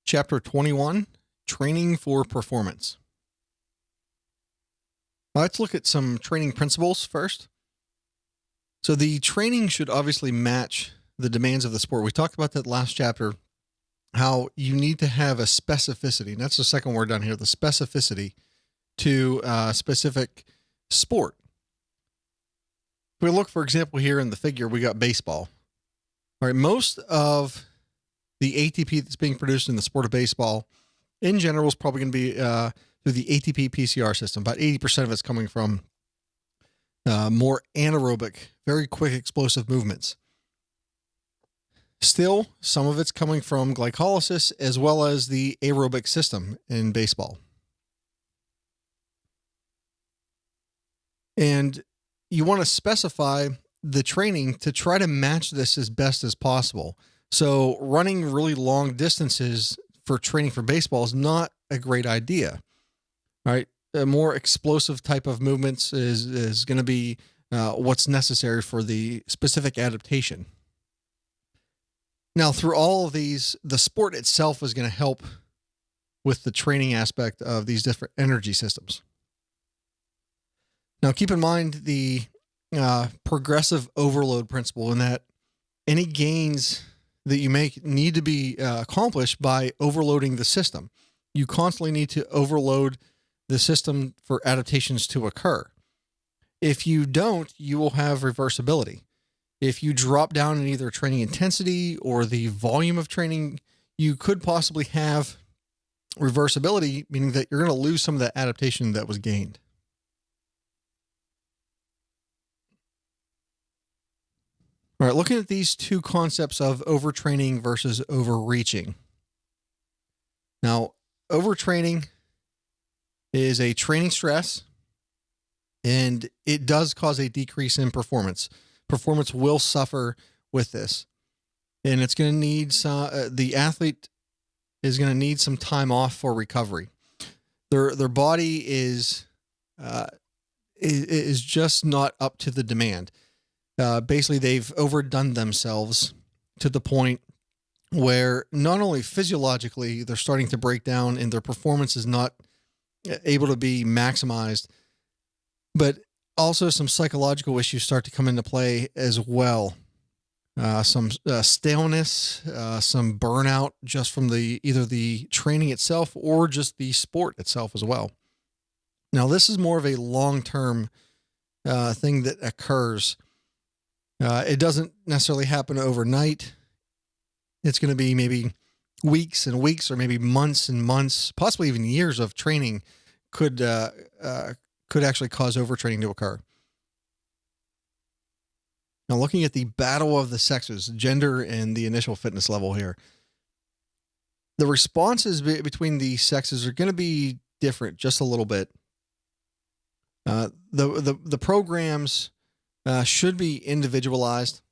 Chapter 21, Training for Performance. Let's look at some training principles first. So the training should obviously match the demands of the sport. We talked about that last chapter, how you need to have a specificity. And that's the second word down here, the specificity to a specific sport. If we look, for example, here in the figure, we got baseball. All right, most of the ATP that's being produced in the sport of baseball in general is probably going to be through the ATP PCR system. About 80% of it's coming from more anaerobic, very quick, explosive movements. Still, some of it's coming from glycolysis as well as the aerobic system in baseball. And you want to specify the training to try to match this as best as possible. So running really long distances for training for baseball is not a great idea. All right. A more explosive type of movements is going to be what's necessary for the specific adaptation. Now, through all of these, the sport itself is going to help with the training aspect of these different energy systems. Now, keep in mind the progressive overload principle, in that any gains that you make need to be accomplished by overloading the system. You constantly need to overload the system for adaptations to occur. If you don't, you will have reversibility. If you drop down in either training intensity or the volume of training, you could possibly have reversibility, meaning that you're going to lose some of that adaptation that was gained. All right, looking at these two concepts of overtraining versus overreaching. Now, overtraining is a training stress, and it does cause a decrease in performance. Performance will suffer with this, and it's going to need the athlete is going to need some time off for recovery. Their body is just not up to the demand. Basically, they've overdone themselves to the point where not only physiologically they're starting to break down and their performance is not able to be maximized, but also some psychological issues start to come into play as well. Some staleness, some burnout just from either the training itself or just the sport itself as well. Now, this is more of a long-term thing that occurs. It doesn't necessarily happen overnight. It's going to be maybe weeks and weeks, or maybe months and months, possibly even years of training could actually cause overtraining to occur. Now, looking at the battle of the sexes, gender and the initial fitness level here, the responses between the sexes are going to be different just a little bit. The programs should be individualized.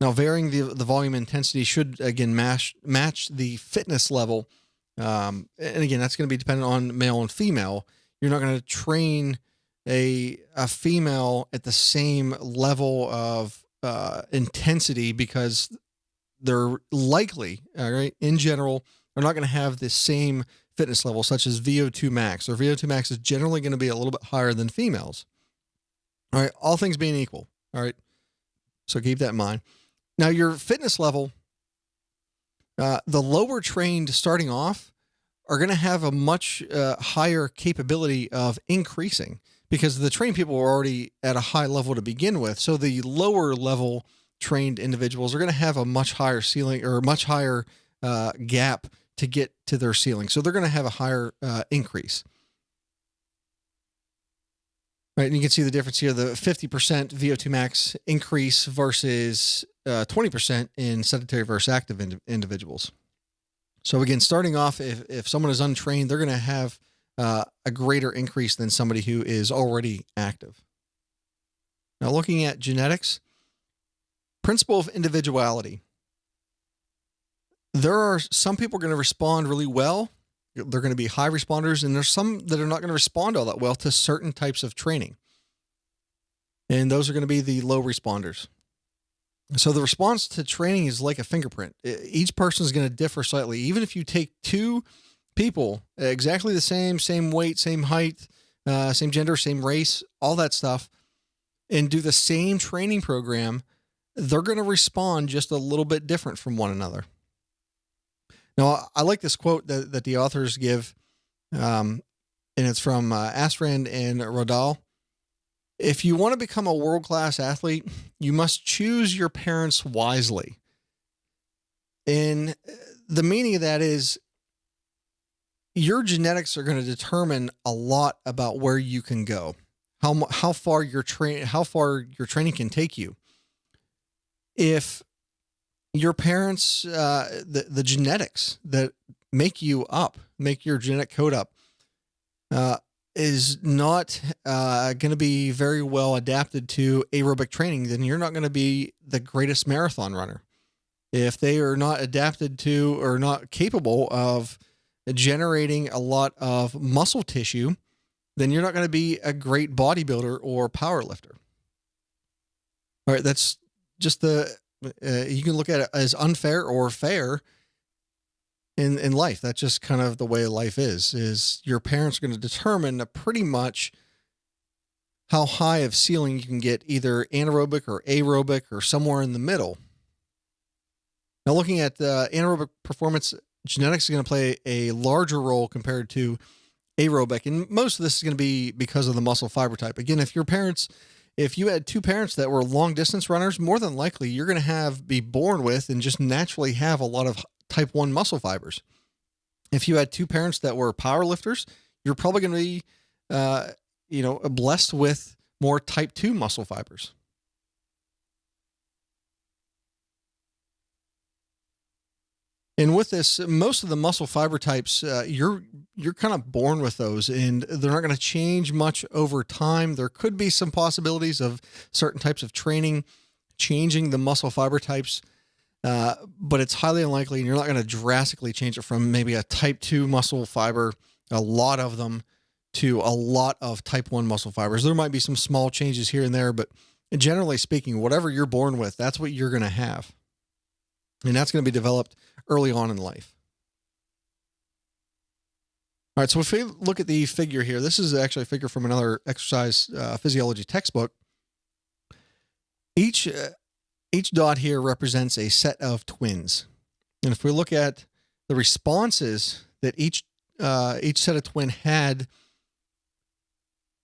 Now, varying the volume intensity should, again, match the fitness level. And again, that's going to be dependent on male and female. You're not going to train a female at the same level of intensity, because they're likely, all right, in general, are not going to have the same fitness level, such as VO2 max. Or VO2 max is generally going to be a little bit higher than females. All right, all things being equal. All right, so keep that in mind. Now, your fitness level, the lower trained starting off are going to have a much higher capability of increasing, because the trained people are already at a high level to begin with. So the lower level trained individuals are going to have a much higher ceiling, or a much higher gap to get to their ceiling. So they're going to have a higher increase. Right, and you can see the difference here, the 50% VO2 max increase versus 20% in sedentary versus active individuals. So again, starting off, if someone is untrained, they're going to have a greater increase than somebody who is already active. Now, looking at genetics, principle of individuality. There are some people going to respond really well. They're going to be high responders, and there's some that are not going to respond all that well to certain types of training. And those are going to be the low responders. So the response to training is like a fingerprint. Each person is going to differ slightly. Even if you take two people exactly the same weight, same height, same gender, same race, all that stuff, and do the same training program, they're going to respond just a little bit different from one another. Now, I like this quote that the authors give, and it's from Astrand and Rodal. If you want to become a world-class athlete, you must choose your parents wisely. And the meaning of that is your genetics are going to determine a lot about where you can go, how far your training can take you. If your parents, the genetics that make you up, make your genetic code up, is not going to be very well adapted to aerobic training, then you're not going to be the greatest marathon runner. If they are not adapted to or not capable of generating a lot of muscle tissue, then you're not going to be a great bodybuilder or power lifter. All right, that's just you can look at it as unfair or fair in life. That's just kind of the way life is your parents are going to determine pretty much how high of ceiling you can get, either anaerobic or aerobic or somewhere in the middle. Now, looking at anaerobic performance, genetics is going to play a larger role compared to aerobic. And most of this is going to be because of the muscle fiber type. Again, if you had two parents that were long distance runners, more than likely you're going to be born with and just naturally have a lot of type 1 muscle fibers. If you had two parents that were power lifters, you're probably going to be, blessed with more type 2 muscle fibers. And with this, most of the muscle fiber types, you're kind of born with those, and they're not going to change much over time. There could be some possibilities of certain types of training changing the muscle fiber types, but it's highly unlikely, and you're not going to drastically change it from maybe a type 2 muscle fiber, a lot of them, to a lot of type 1 muscle fibers. There might be some small changes here and there, but generally speaking, whatever you're born with, that's what you're going to have. And that's going to be developed early on in life. All right, so if we look at the figure here, this is actually a figure from another exercise physiology textbook. Each dot here represents a set of twins. And if we look at the responses that each set of twin had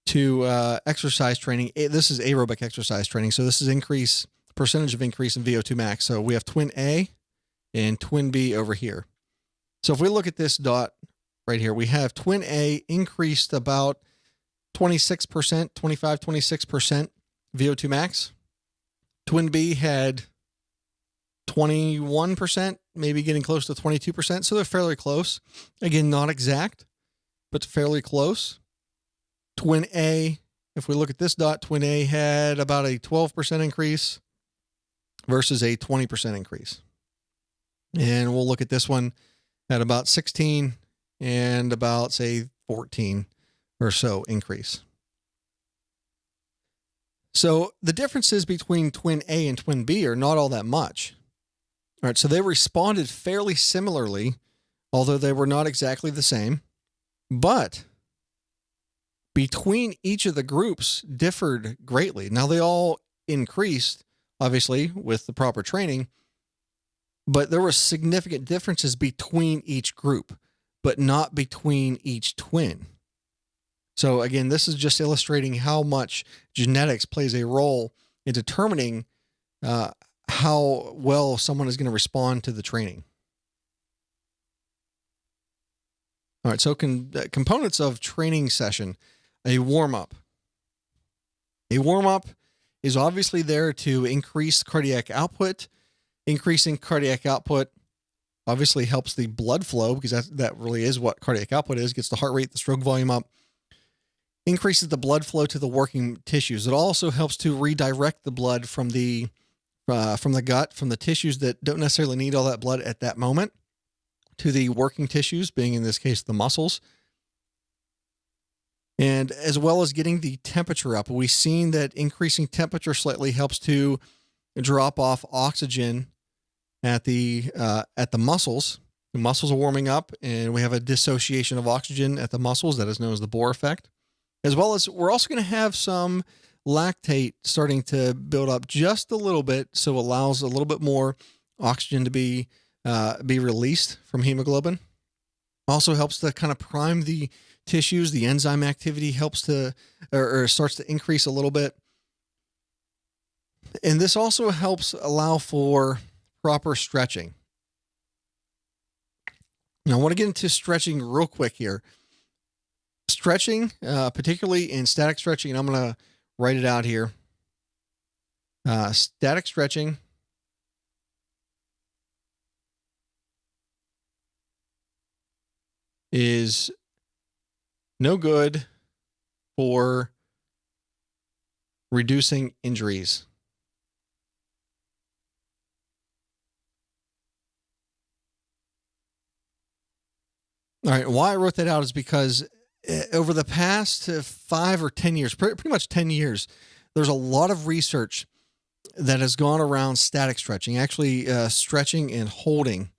to exercise training, this is aerobic exercise training. So this is percentage of increase in VO2 max. So we have twin A and twin B over here. So if we look at this dot right here, we have twin A increased about 26%, 26% VO2 max. Twin B had 21%, maybe getting close to 22%. So they're fairly close. Again, not exact, but fairly close. Twin A, if we look at this dot, twin A had about a 12% increase versus a 20% increase. And we'll look at this one at about 16 and about, say, 14 or so increase. So the differences between twin A and twin B are not all that much. All right, so they responded fairly similarly, although they were not exactly the same. But between each of the groups differed greatly. Now, they all increased, obviously, with the proper training, but there were significant differences between each group, but not between each twin. So again, this is just illustrating how much genetics plays a role in determining how well someone is going to respond to the training. All right, so components of training session, a warm-up. A warm-up is obviously there to increase cardiac output. Increasing cardiac output obviously helps the blood flow, because that really is what cardiac output is, gets the heart rate, the stroke volume up, increases the blood flow to the working tissues. It also helps to redirect the blood from the gut, from the tissues that don't necessarily need all that blood at that moment, to the working tissues, being in this case the muscles. And as well as getting the temperature up. We've seen that increasing temperature slightly helps to drop off oxygen at the muscles. The muscles are warming up, and we have a dissociation of oxygen at the muscles that is known as the Bohr effect. As well as we're also going to have some lactate starting to build up just a little bit, so it allows a little bit more oxygen to be released from hemoglobin. Also helps to kind of prime the tissues. The enzyme activity helps to or starts to increase a little bit. And this also helps allow for proper stretching. Now, I want to get into stretching real quick here. Stretching, particularly in static stretching, and I'm going to write it out here. Static stretching is no good for reducing injuries. All right, why I wrote that out is because over the past 5 or 10 years, pretty much 10 years, there's a lot of research that has gone around static stretching, actually stretching and holding.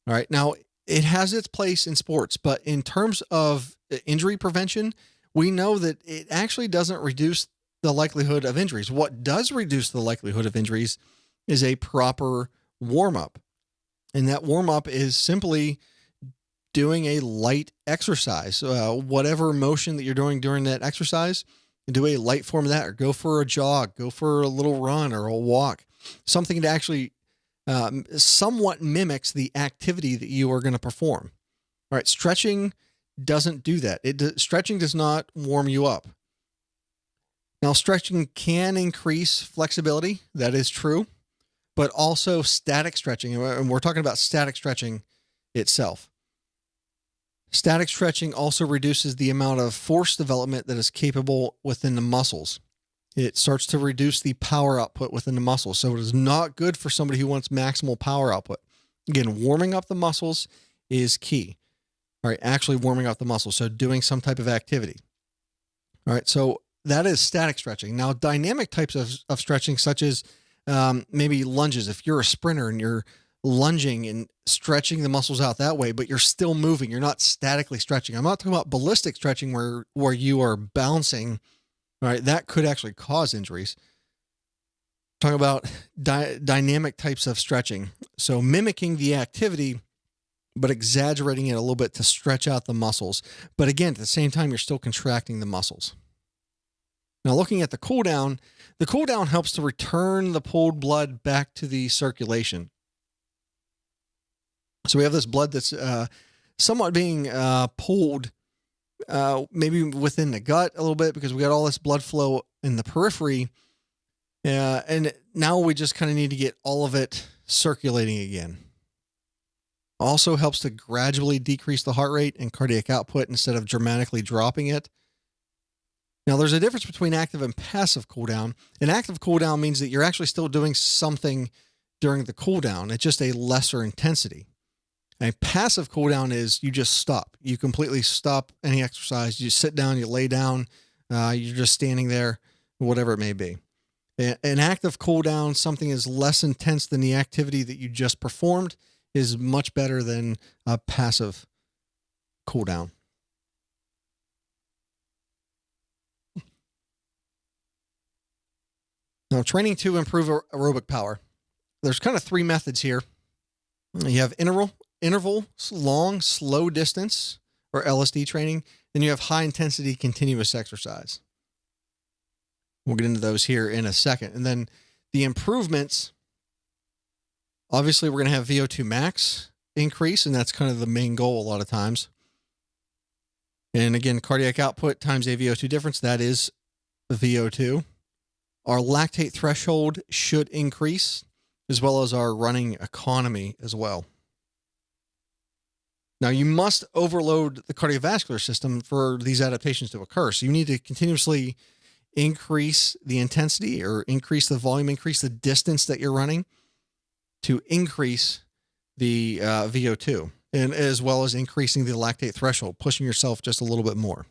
All right, now it has its place in sports, but in terms of injury prevention, we know that it actually doesn't reduce the likelihood of injuries. What does reduce the likelihood of injuries is a proper warm-up. And that warm-up is simply doing a light exercise. Whatever motion that you're doing during that exercise, do a light form of that, or go for a jog, go for a little run or a walk, something that actually somewhat mimics the activity that you are going to perform. All right, stretching doesn't do that. Stretching does not warm you up. Now, stretching can increase flexibility. That is true. But also static stretching, and we're talking about static stretching itself. Static stretching also reduces the amount of force development that is capable within the muscles. It starts to reduce the power output within the muscles. So it is not good for somebody who wants maximal power output. Again, warming up the muscles is key. All right, actually warming up the muscles. So doing some type of activity. All right, so that is static stretching. Now, dynamic types of stretching, such as maybe lunges. If you're a sprinter and you're lunging and stretching the muscles out that way, but you're still moving, you're not statically stretching. I'm not talking about ballistic stretching where you are bouncing. All right, that could actually cause injuries. Talking about dynamic types of stretching. So mimicking the activity, but exaggerating it a little bit to stretch out the muscles. But again, at the same time, you're still contracting the muscles. Now, looking at the cool down helps to return the pulled blood back to the circulation. So we have this blood that's somewhat being pulled maybe within the gut a little bit, because we got all this blood flow in the periphery. And now we just kind of need to get all of it circulating again. Also helps to gradually decrease the heart rate and cardiac output instead of dramatically dropping it. Now, there's a difference between active and passive cooldown. An active cooldown means that you're actually still doing something during the cooldown. It's just a lesser intensity. A passive cooldown is you just stop. You completely stop any exercise. You sit down, you lay down, you're just standing there, whatever it may be. An active cooldown, something is less intense than the activity that you just performed, is much better than a passive cooldown. Now, training to improve aerobic power. There's kind of 3 methods here. You have interval, long, slow distance, or LSD training. Then you have high intensity, continuous exercise. We'll get into those here in a second. And then the improvements, obviously we're going to have VO2 max increase, and that's kind of the main goal a lot of times. And again, cardiac output times a VO2 difference, that is VO2. Our lactate threshold should increase, as well as our running economy as well. Now, you must overload the cardiovascular system for these adaptations to occur. So you need to continuously increase the intensity, or increase the volume, increase the distance that you're running to increase the VO2, and as well as increasing the lactate threshold, pushing yourself just a little bit more.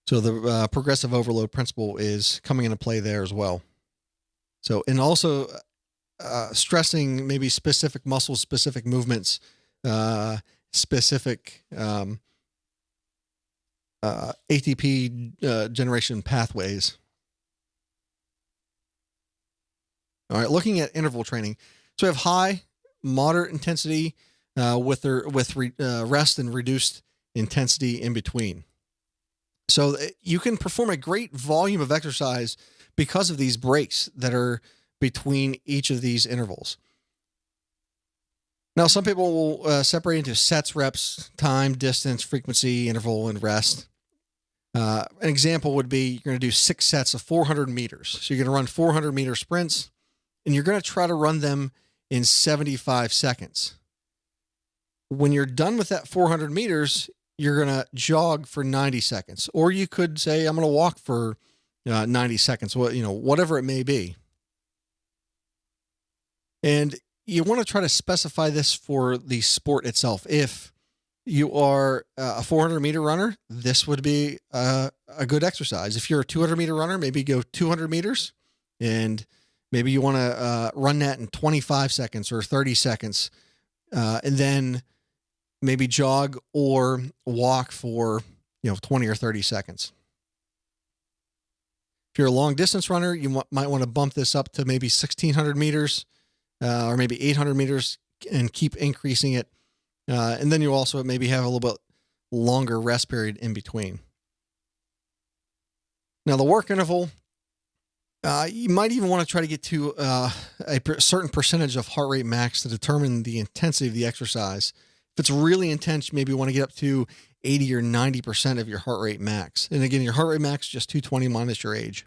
So the progressive overload principle is coming into play there as well. So, and also stressing maybe specific muscles, specific movements, specific ATP generation pathways. All right, looking at interval training. So we have high, moderate intensity with rest and reduced intensity in between. So you can perform a great volume of exercise because of these breaks that are between each of these intervals. Now, some people will separate into sets, reps, time, distance, frequency, interval, and rest. An example would be you're going to do 6 sets of 400 meters. So you're going to run 400-meter sprints, and you're going to try to run them in 75 seconds. When you're done with that 400 meters, you're going to jog for 90 seconds. Or you could say, I'm going to walk for 90 seconds, whatever it may be. And you want to try to specify this for the sport itself. If you are a 400-meter runner, this would be a good exercise. If you're a 200-meter runner, maybe go 200 meters, and maybe you want to run that in 25 seconds or 30 seconds, and then maybe jog or walk for 20 or 30 seconds. If you're a long-distance runner, you might want to bump this up to maybe 1,600 meters or maybe 800 meters and keep increasing it. And then you also maybe have a little bit longer rest period in between. Now, the work interval, you might even want to try to get to a certain percentage of heart rate max to determine the intensity of the exercise. If it's really intense, maybe you want to get up to 80 or 90% of your heart rate max. And again, your heart rate max is just 220 minus your age.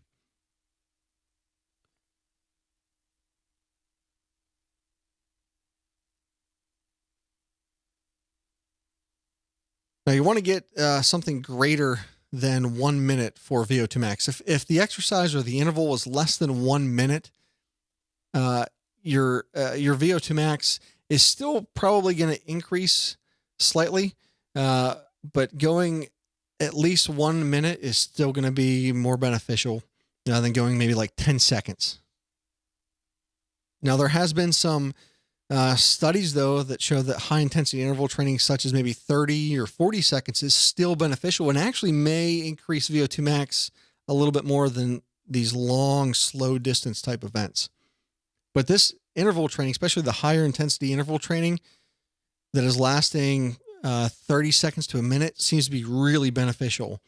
Now, you want to get something greater than 1 minute for VO2 max. If the exercise or the interval is less than 1 minute, your VO2 max is still probably going to increase slightly, but going at least 1 minute is still going to be more beneficial than going maybe like 10 seconds. Now, there has been some studies, though, that show that high-intensity interval training, such as maybe 30 or 40 seconds, is still beneficial and actually may increase VO2 max a little bit more than these long, slow-distance type events. But this interval training, especially the higher-intensity interval training that is lasting 30 seconds to a minute, seems to be really beneficial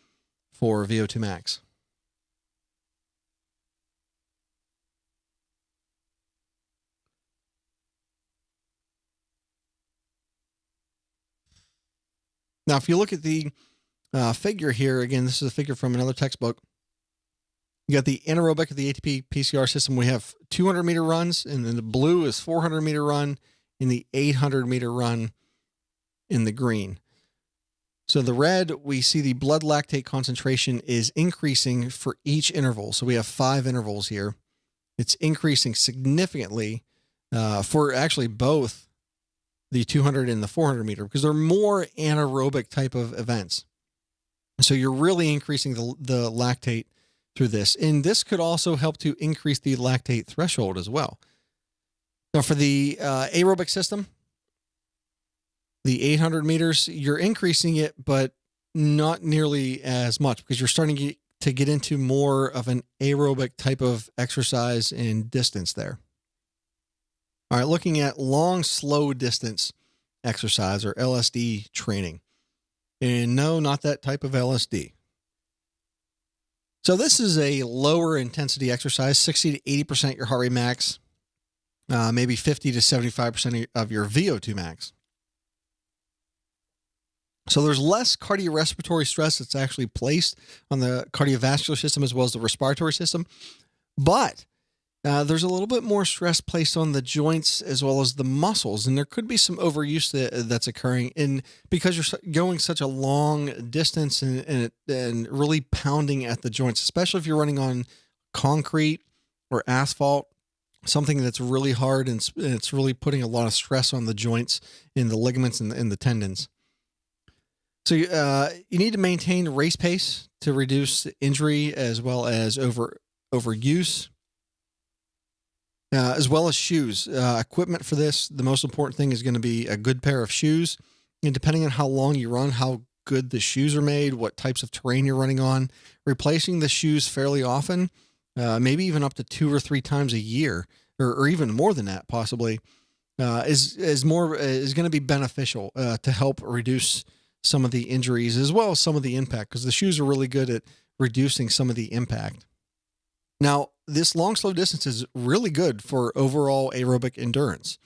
for VO2 max. Now, if you look at the figure here, again, this is a figure from another textbook. You got the anaerobic of the ATP PCR system. We have 200-meter runs, and then the blue is 400-meter run, and the 800-meter run in the green. So the red, we see the blood lactate concentration is increasing for each interval. So we have 5 intervals here. It's increasing significantly for actually both the 200 and the 400 meter, because they're more anaerobic type of events. So you're really increasing the lactate through this. And this could also help to increase the lactate threshold as well. Now, for the aerobic system, the 800 meters, you're increasing it, but not nearly as much, because you're starting to get into more of an aerobic type of exercise and distance there. All right, looking at long, slow distance exercise, or LSD training. And no, not that type of LSD. So this is a lower intensity exercise, 60 to 80% your heart rate max, maybe 50 to 75% of your VO2 max. So there's less cardiorespiratory stress that's actually placed on the cardiovascular system as well as the respiratory system. But there's a little bit more stress placed on the joints as well as the muscles. And there could be some overuse that's occurring because you're going such a long distance and really pounding at the joints, especially if you're running on concrete or asphalt, something that's really hard and it's really putting a lot of stress on the joints and the ligaments and the tendons. So you need to maintain race pace to reduce injury as well as overuse. as well as shoes. Equipment for this, the most important thing is going to be a good pair of shoes. And depending on how long you run, how good the shoes are made, what types of terrain you're running on, replacing the shoes fairly often, maybe even up to 2 or 3 times a year, or even more than that, possibly, is going to be beneficial to help reduce some of the injuries as well as some of the impact, because the shoes are really good at reducing some of the impact. Now, this long, slow distance is really good for overall aerobic endurance.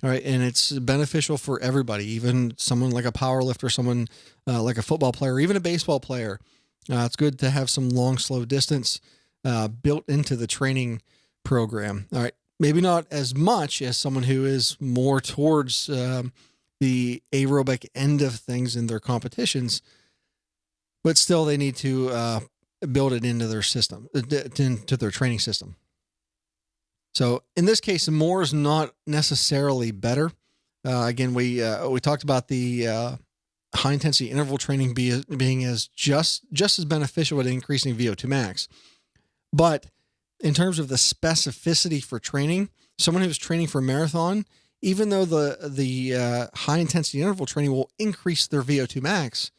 All right. And it's beneficial for everybody, even someone like a power lifter, someone like a football player, even a baseball player. It's good to have some long, slow distance built into the training program. All right. Maybe not as much as someone who is more towards the aerobic end of things in their competitions, but still they need to build it into their system, into their training system. So in this case, more is not necessarily better. Again, we talked about the high intensity interval training being as just as beneficial at increasing VO2 max. But in terms of the specificity for training, someone who's training for a marathon, even though the high intensity interval training will increase their VO2 max,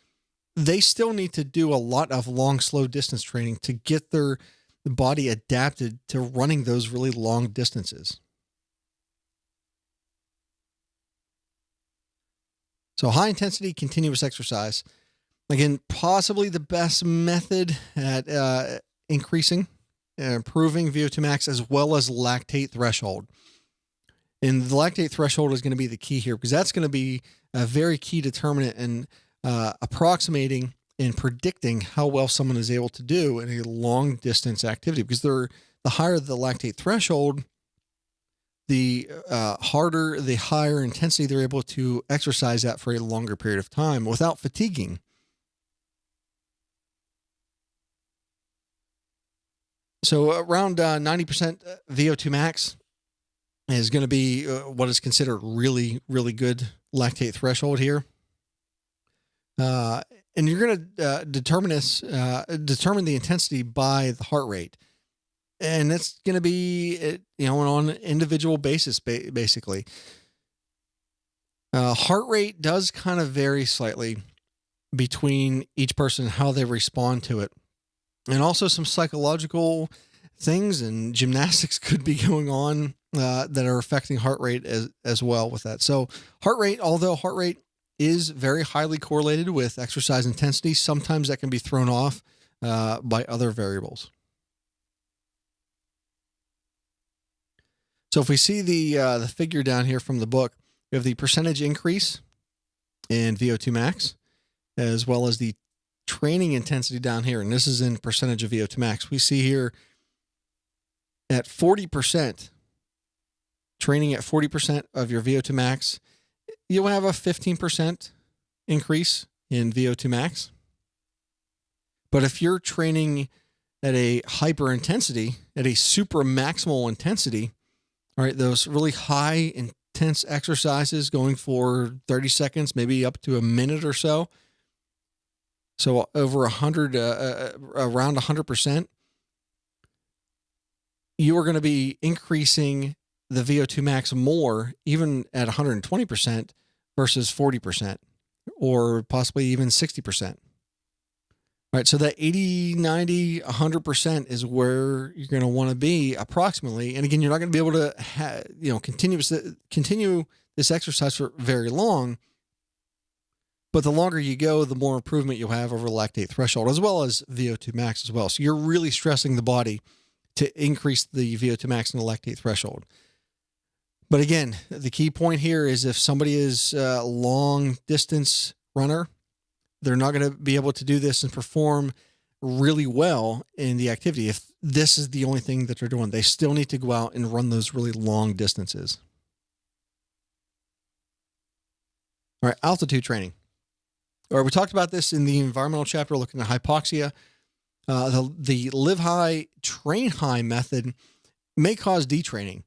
they still need to do a lot of long, slow distance training to get their body adapted to running those really long distances. So high intensity continuous exercise, again, possibly the best method at increasing and improving VO2 max as well as lactate threshold. And the lactate threshold is going to be the key here, because that's going to be a very key determinant in approximating and predicting how well someone is able to do in a long distance activity, because the higher the lactate threshold, the higher intensity they're able to exercise at for a longer period of time without fatiguing. So around 90% VO2 max is going to be what is considered really, really good lactate threshold here. And you're going to determine the intensity by the heart rate. And that's going to be, on an individual basis, basically. Heart rate does kind of vary slightly between each person and how they respond to it. And also some psychological things and gymnastics could be going on that are affecting heart rate as well with that. So although heart rate is very highly correlated with exercise intensity, sometimes that can be thrown off by other variables. So if we see the figure down here from the book, we have the percentage increase in VO2 max, as well as the training intensity down here. And this is in percentage of VO2 max. We see here at 40%, training at 40% of your VO2 max, you'll have a 15% increase in VO2 max. But if you're training at a hyper intensity, at a super maximal intensity, all right, those really high intense exercises going for 30 seconds, maybe up to a minute or so. So over around 100%, you are going to be increasing the VO2 max more, even at 120% versus 40%, or possibly even 60%. Right. So that 80, 90, 100% is where you're going to want to be approximately. And again, you're not going to be able to, continue this exercise for very long. But the longer you go, the more improvement you'll have over lactate threshold, as well as VO2 max as well. So you're really stressing the body to increase the VO2 max and the lactate threshold. But again, the key point here is if somebody is a long distance runner, they're not going to be able to do this and perform really well in the activity if this is the only thing that they're doing. They still need to go out and run those really long distances. All right, altitude training. All right, we talked about this in the environmental chapter, looking at hypoxia. The live high, train high method may cause detraining.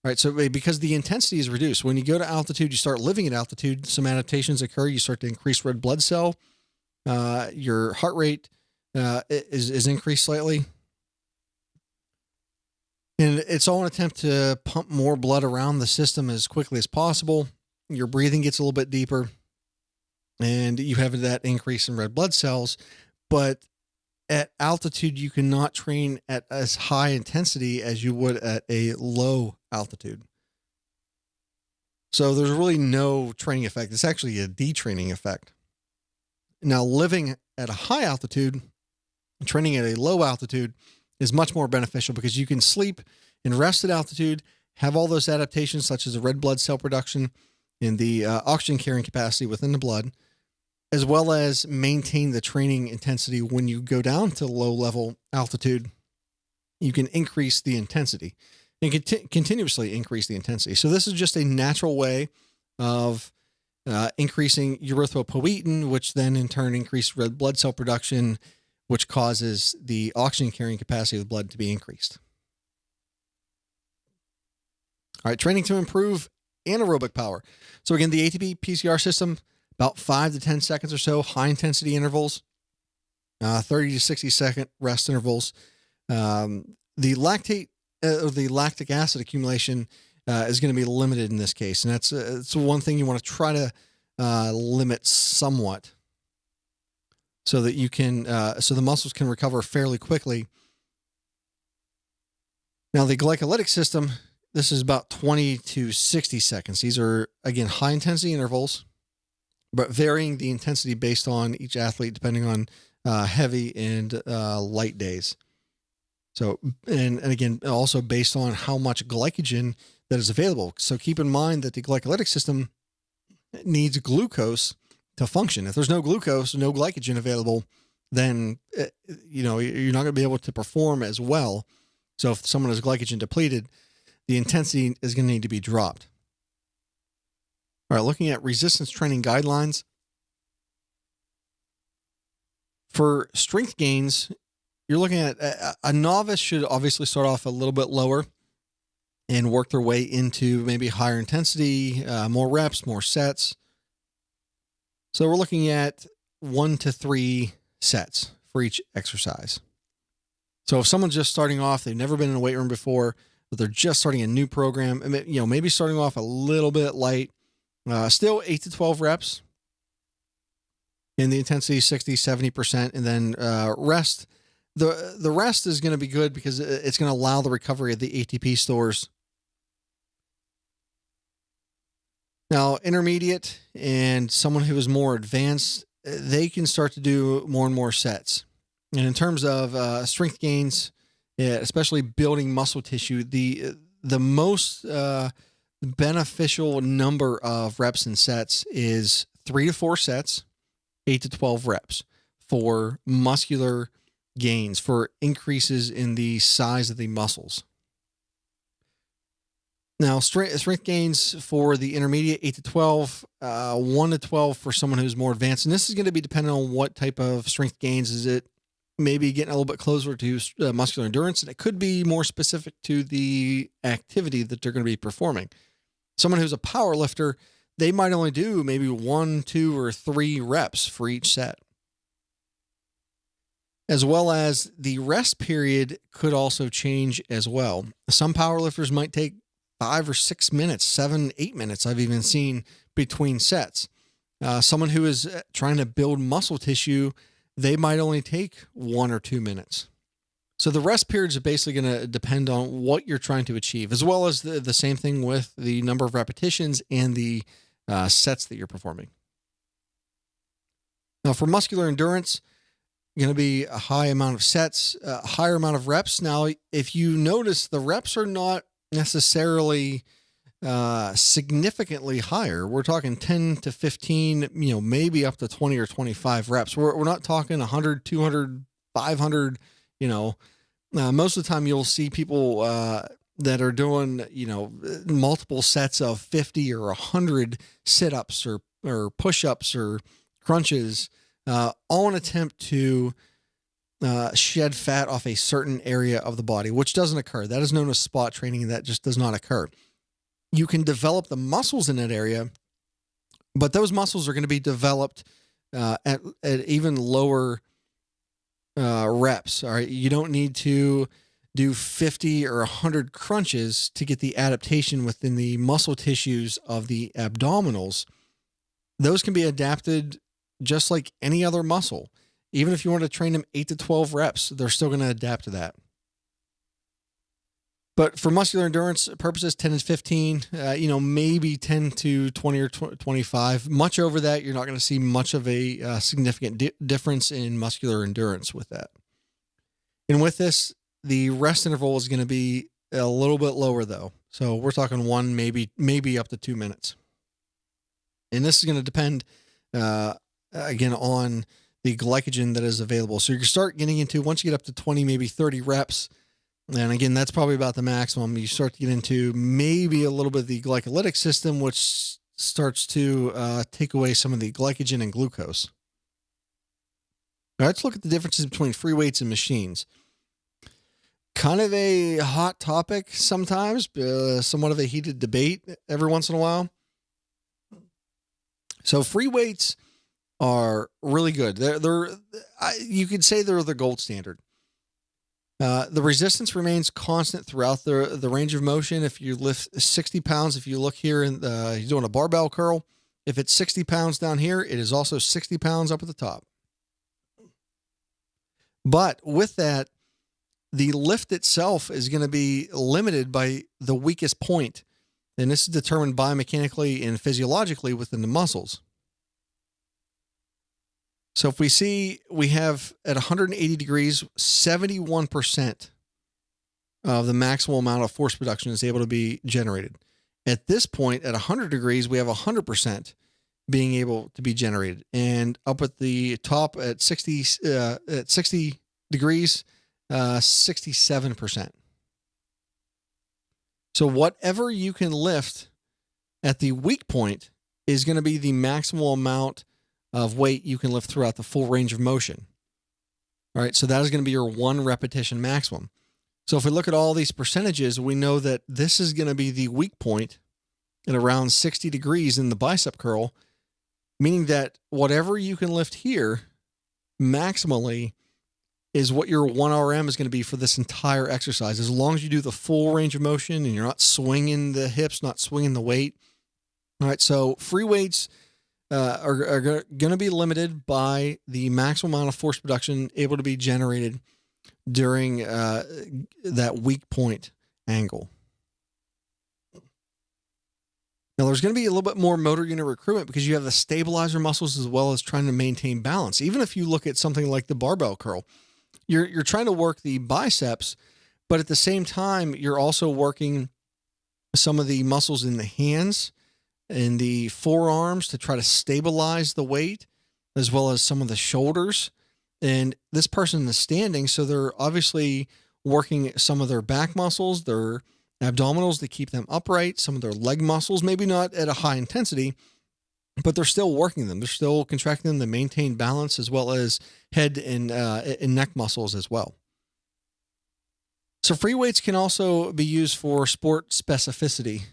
All right, so because the intensity is reduced. When you go to altitude, you start living at altitude, some adaptations occur. You start to increase red blood cell. Your heart rate is increased slightly. And it's all an attempt to pump more blood around the system as quickly as possible. Your breathing gets a little bit deeper and you have that increase in red blood cells. But at altitude, you cannot train at as high intensity as you would at a low altitude. So there's really no training effect. It's actually a detraining effect. Now, living at a high altitude, training at a low altitude is much more beneficial because you can sleep and rest at altitude, have all those adaptations such as the red blood cell production and the oxygen carrying capacity within the blood, as well as maintain the training intensity when you go down to low level altitude. You can increase the intensity and continuously increase the intensity. So this is just a natural way of increasing erythropoietin, which then in turn increases red blood cell production, which causes the oxygen carrying capacity of the blood to be increased. All right, training to improve anaerobic power. So again, the ATP PCR system, about 5 to 10 seconds or so, high intensity intervals, 30 to 60 second rest intervals. The lactic acid accumulation is going to be limited in this case. And it's one thing you want to try to limit somewhat so that you can, so the muscles can recover fairly quickly. Now the glycolytic system, this is about 20 to 60 seconds. These are, again, high intensity intervals, but varying the intensity based on each athlete, depending on heavy and light days. So, and again, also based on how much glycogen that is available. So keep in mind that the glycolytic system needs glucose to function. If there's no glucose, no glycogen available, then, you're not going to be able to perform as well. So if someone is glycogen depleted, the intensity is going to need to be dropped. All right, looking at resistance training guidelines. For strength gains, you're looking at a novice should obviously start off a little bit lower and work their way into maybe higher intensity, more reps, more sets. So we're looking at 1 to 3 sets for each exercise. So if someone's just starting off, they've never been in a weight room before, but they're just starting a new program, maybe starting off a little bit light, still 8 to 12 reps in the intensity, 60, 70%, and then rest. The rest is going to be good because it's going to allow the recovery of the ATP stores. Now, intermediate and someone who is more advanced, they can start to do more and more sets. And in terms of strength gains, especially building muscle tissue, the most beneficial number of reps and sets is 3 to 4 sets, 8 to 12 reps for muscular gains, for increases in the size of the muscles. Now, strength gains for the intermediate, 8 to 12, 1 to 12 for someone who's more advanced. And this is going to be dependent on what type of strength gains. Is it maybe getting a little bit closer to muscular endurance? And it could be more specific to the activity that they're going to be performing. Someone who's a power lifter, they might only do maybe 1, 2, or 3 reps for each set. As well as the rest period could also change as well. Some power lifters might take 5 or 6 minutes, 7, 8 minutes. I've even seen between sets. Someone who is trying to build muscle tissue, they might only take 1 or 2 minutes. So the rest periods are basically going to depend on what you're trying to achieve, as well as the same thing with the number of repetitions and the sets that you're performing. Now for muscular endurance, going to be a high amount of sets, a higher amount of reps. Now, if you notice, the reps are not necessarily significantly higher. We're talking 10 to 15, maybe up to 20 or 25 reps. We're not talking 100, 200, 500, most of the time you'll see people that are doing, multiple sets of 50 or 100 sit-ups or push-ups or crunches, all in an attempt to shed fat off a certain area of the body, which doesn't occur. That is known as spot training. That just does not occur. You can develop the muscles in that area, but those muscles are going to be developed at even lower reps. All right. You don't need to do 50 or 100 crunches to get the adaptation within the muscle tissues of the abdominals. Those can be adapted just like any other muscle. Even if you want to train them 8 to 12 reps, they're still going to adapt to that. But for muscular endurance purposes, 10 to 15, maybe 10 to 20 or 25. Much over that, you're not going to see much of a significant difference in muscular endurance with that. And with this, the rest interval is going to be a little bit lower, though. So we're talking 1, maybe up to 2 minutes. And this is going to depend, again, on the glycogen that is available. So you start getting into, once you get up to 20, maybe 30 reps, and again, that's probably about the maximum. You start to get into maybe a little bit of the glycolytic system, which starts to take away some of the glycogen and glucose. All right, let's look at the differences between free weights and machines. Kind of a hot topic sometimes, somewhat of a heated debate every once in a while. So free weights are really good. You could say they're the gold standard. The resistance remains constant throughout the range of motion. If you lift 60 pounds, if you look here and you're doing a barbell curl, if it's 60 pounds down here, it is also 60 pounds up at the top. But with that, the lift itself is going to be limited by the weakest point. And this is determined biomechanically and physiologically within the muscles. So if we see, we have at 180 degrees, 71% of the maximal amount of force production is able to be generated. At this point, at 100 degrees, we have 100% being able to be generated. And up at the top at 60 degrees, 67%. So whatever you can lift at the weak point is going to be the maximal amount of weight you can lift throughout the full range of motion. All right, so that is going to be your 1 repetition maximum. So if we look at all these percentages, we know that this is going to be the weak point at around 60 degrees in the bicep curl, meaning that whatever you can lift here maximally is what your 1 RM is going to be for this entire exercise. As long as you do the full range of motion and you're not swinging the hips, not swinging the weight. All right, so free weights are going to be limited by the maximum amount of force production able to be generated during that weak point angle. Now, there's going to be a little bit more motor unit recruitment because you have the stabilizer muscles as well as trying to maintain balance. Even if you look at something like the barbell curl, you're trying to work the biceps, but at the same time, you're also working some of the muscles in the hands and the forearms to try to stabilize the weight, as well as some of the shoulders. And this person is standing, so they're obviously working some of their back muscles, their abdominals to keep them upright, some of their leg muscles, maybe not at a high intensity, but they're still working them. They're still contracting them to maintain balance, as well as head and neck muscles as well. So free weights can also be used for sport specificity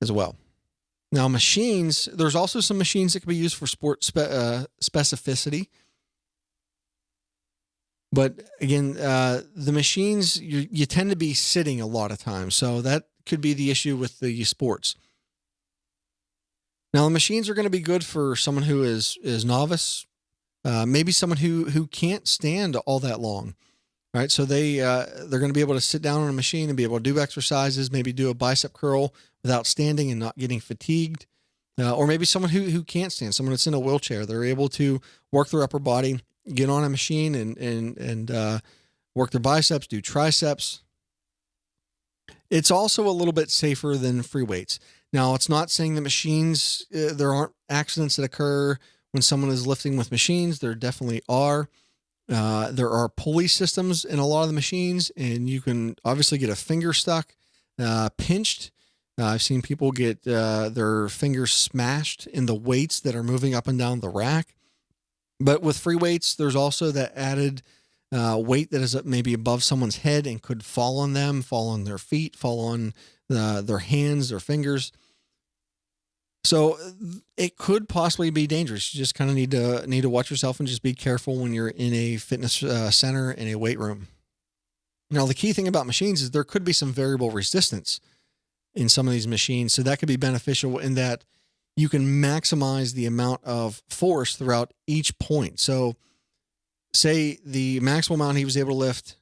as well. Now, machines, there's also some machines that can be used for sport specificity. But again, the machines, you tend to be sitting a lot of times. So that could be the issue with the sports. Now, the machines are going to be good for someone who is novice, maybe someone who can't stand all that long. Right, so they're going to be able to sit down on a machine and be able to do exercises, maybe do a bicep curl without standing and not getting fatigued. Or maybe someone who can't stand, someone that's in a wheelchair, they're able to work their upper body, get on a machine and work their biceps, do triceps. It's also a little bit safer than free weights. Now, it's not saying that machines, there aren't accidents that occur when someone is lifting with machines. There definitely are. There are pulley systems in a lot of the machines, and you can obviously get a finger stuck, pinched. I've seen people get their fingers smashed in the weights that are moving up and down the rack. But with free weights, there's also that added weight that is maybe above someone's head and could fall on them, fall on their feet, fall on their hands, their fingers. So it could possibly be dangerous. You just kind of need to watch yourself and just be careful when you're in a fitness center, in a weight room. Now, the key thing about machines is there could be some variable resistance in some of these machines. So that could be beneficial in that you can maximize the amount of force throughout each point. So say the maximum amount he was able to lift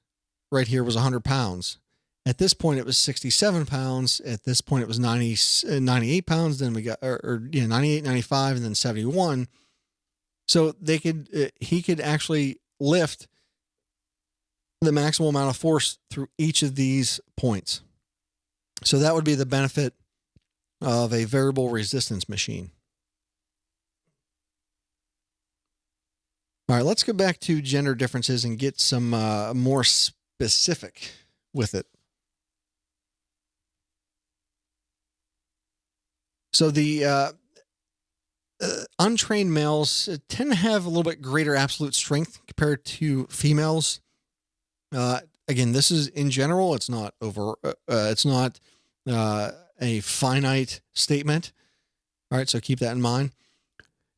right here was 100 pounds. At this point, it was 67 pounds. At this point, it was 98 pounds. Then we got, 98, 95, and then 71. So he could actually lift the maximum amount of force through each of these points. So that would be the benefit of a variable resistance machine. All right, let's go back to gender differences and get some more specific with it. So the untrained males tend to have a little bit greater absolute strength compared to females. Again, this is in general. It's not it's not a finite statement. All right, so keep that in mind.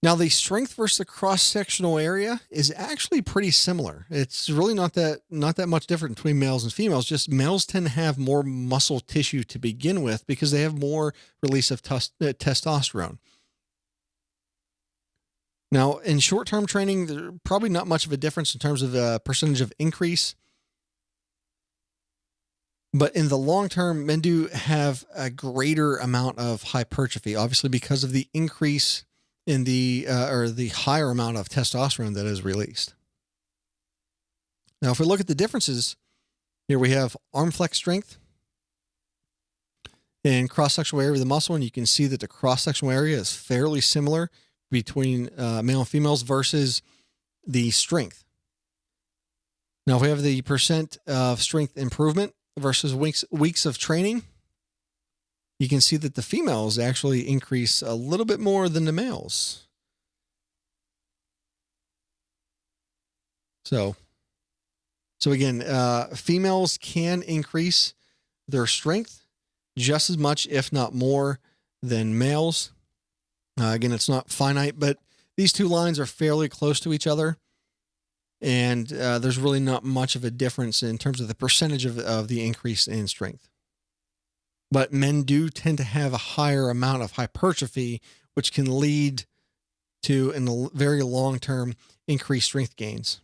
Now, the strength versus the cross-sectional area is actually pretty similar. It's really not that much different between males and females. Just males tend to have more muscle tissue to begin with because they have more release of testosterone. Now, in short-term training, there's probably not much of a difference in terms of percentage of increase. But in the long term, men do have a greater amount of hypertrophy, obviously because of the increase in the higher amount of testosterone that is released. Now, if we look at the differences, here we have arm flex strength and cross-sectional area of the muscle, and you can see that the cross-sectional area is fairly similar between male and females versus the strength. Now, if we have the percent of strength improvement versus weeks of training, you can see that the females actually increase a little bit more than the males. So again, females can increase their strength just as much, if not more, than males. Again, it's not finite, but these two lines are fairly close to each other. And there's really not much of a difference in terms of the percentage of the increase in strength. But men do tend to have a higher amount of hypertrophy, which can lead to, in the very long term, increased strength gains.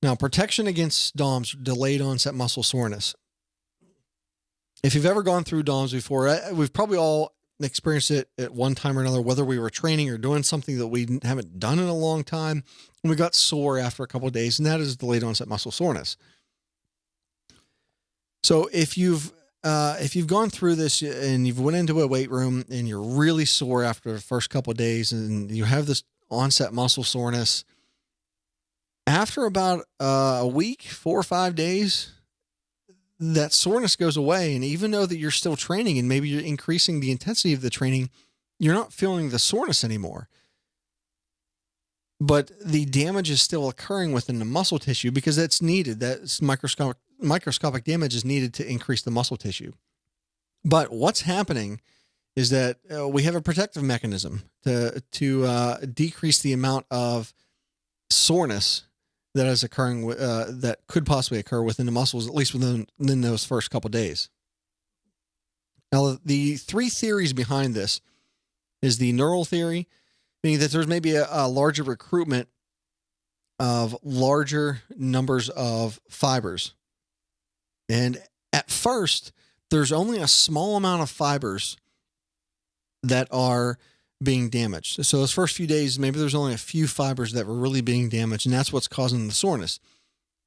Now, protection against DOMS, delayed onset muscle soreness. If you've ever gone through DOMS before, we've probably all experienced it at one time or another, whether we were training or doing something that we haven't done in a long time, and we got sore after a couple of days, and that is delayed onset muscle soreness. So if you've gone through this and you've went into a weight room and you're really sore after the first couple of days and you have this onset muscle soreness, after about a week, 4 or 5 days, that soreness goes away. And even though that you're still training and maybe you're increasing the intensity of the training, you're not feeling the soreness anymore. But the damage is still occurring within the muscle tissue because that's needed. That's microscopic damage is needed to increase the muscle tissue. But what's happening is that we have a protective mechanism to decrease the amount of soreness that is occurring, that could possibly occur within the muscles, at least within those first couple of days. Now, the three theories behind this is the neural theory, meaning that there's maybe a larger recruitment of larger numbers of fibers. And at first, there's only a small amount of fibers that are being damaged. So those first few days, maybe there's only a few fibers that were really being damaged, and that's what's causing the soreness.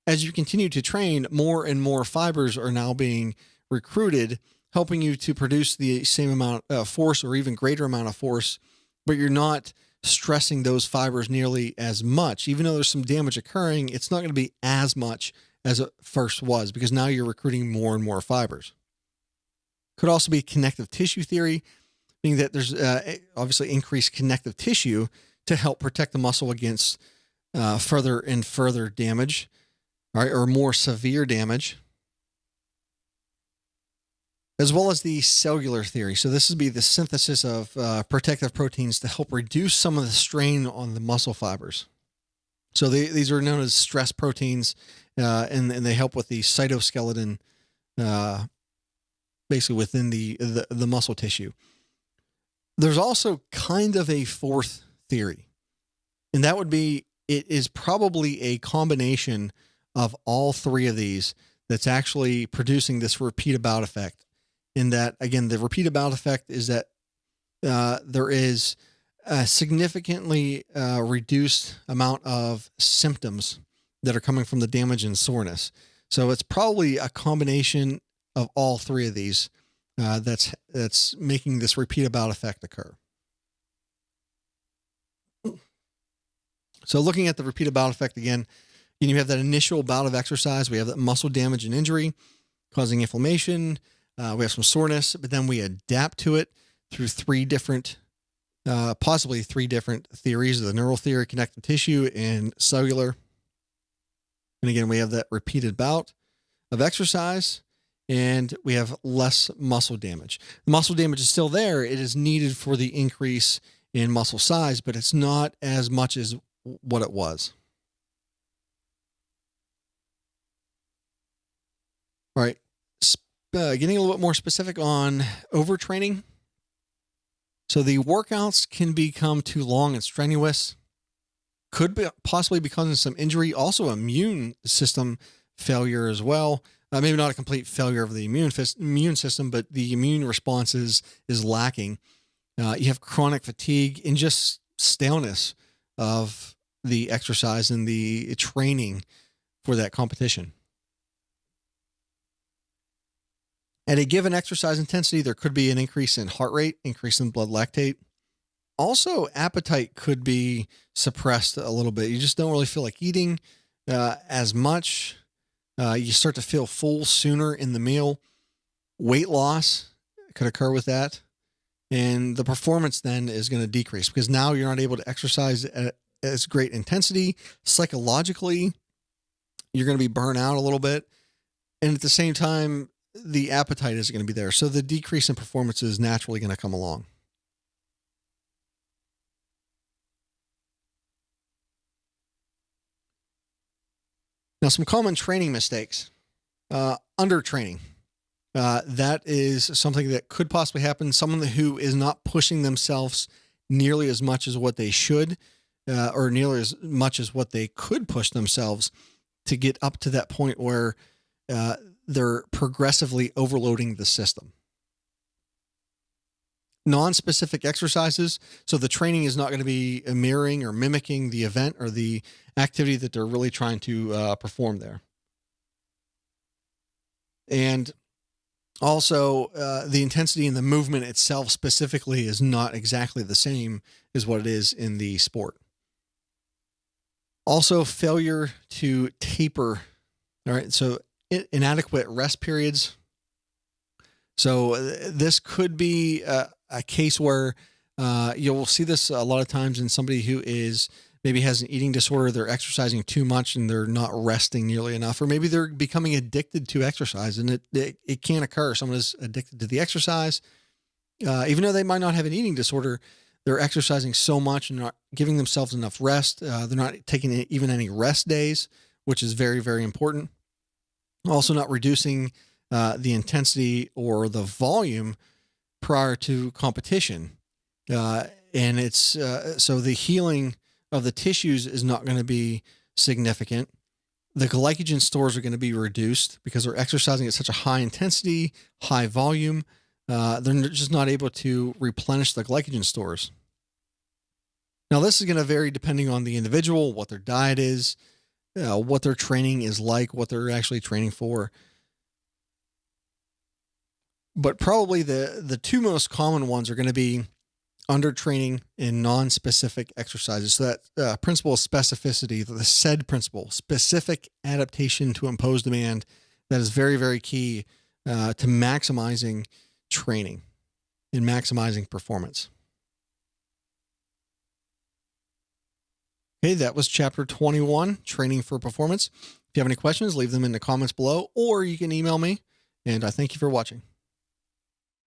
As you continue to train, more and more fibers are now being recruited, helping you to produce the same amount of force or even greater amount of force, but you're not stressing those fibers nearly as much. Even though there's some damage occurring, it's not going to be as much as it first was because now you're recruiting more and more fibers. Could also be connective tissue theory, meaning that there's obviously increased connective tissue to help protect the muscle against further and further damage, right, or more severe damage, as well as the cellular theory. So this would be the synthesis of protective proteins to help reduce some of the strain on the muscle fibers. So these are known as stress proteins, and they help with the cytoskeleton, uh, basically within the muscle tissue. There's also kind of a fourth theory, and that would be it is probably a combination of all three of these that's actually producing this repeat about effect. In that, again, the repeat about effect is that there is a significantly reduced amount of symptoms that are coming from the damage and soreness. So it's probably a combination of all three of these that's making this repeat about effect occur. So looking at the repeat about effect again, you have that initial bout of exercise. We have that muscle damage and injury causing inflammation. We have some soreness, but then we adapt to it through possibly three different theories: the neural theory, connective tissue, and cellular. And again, we have that repeated bout of exercise, and we have less muscle damage. The muscle damage is still there. It is needed for the increase in muscle size, but it's not as much as what it was. All right. Getting a little bit more specific on overtraining. So the workouts can become too long and strenuous, could be possibly be causing some injury, also immune system failure as well. Maybe not a complete failure of the immune system, but the immune response is lacking. You have chronic fatigue and just staleness of the exercise and the training for that competition. At a given exercise intensity, there could be an increase in heart rate, increase in blood lactate. Also, appetite could be suppressed a little bit. You just don't really feel like eating as much. You start to feel full sooner in the meal. Weight loss could occur with that. And the performance then is going to decrease because now you're not able to exercise at as great intensity. Psychologically, you're going to be burnt out a little bit. And at the same time, the appetite isn't going to be there. So the decrease in performance is naturally going to come along. Now, some common training mistakes. Undertraining. That is something that could possibly happen. Someone who is not pushing themselves nearly as much as what they should, or nearly as much as what they could push themselves to get up to that point where they're progressively overloading the system. Non-specific exercises. So the training is not going to be mirroring or mimicking the event or the activity that they're really trying to perform there. And also, the intensity in the movement itself specifically is not exactly the same as what it is in the sport. Also, failure to taper. All right. So inadequate rest periods. So this could be a case where you'll see this a lot of times in somebody who is maybe has an eating disorder. They're exercising too much and they're not resting nearly enough, or maybe they're becoming addicted to exercise, and it can occur. Someone is addicted to the exercise, even though they might not have an eating disorder. They're exercising so much and not giving themselves enough rest. They're not taking even any rest days, which is very, very important. Also, not reducing the intensity or the volume prior to competition. And it's so the healing of the tissues is not going to be significant. The glycogen stores are going to be reduced because they're exercising at such a high intensity, high volume. They're just not able to replenish the glycogen stores. Now, this is going to vary depending on the individual, what their diet is, what their training is like, what they're actually training for. But probably the two most common ones are going to be undertraining and non-specific exercises. So that principle of specificity, the SAID principle, specific adaptation to imposed demand, that is very, very key to maximizing training and maximizing performance. Okay, that was chapter 21, Training for Performance. If you have any questions, leave them in the comments below, or you can email me, and I thank you for watching.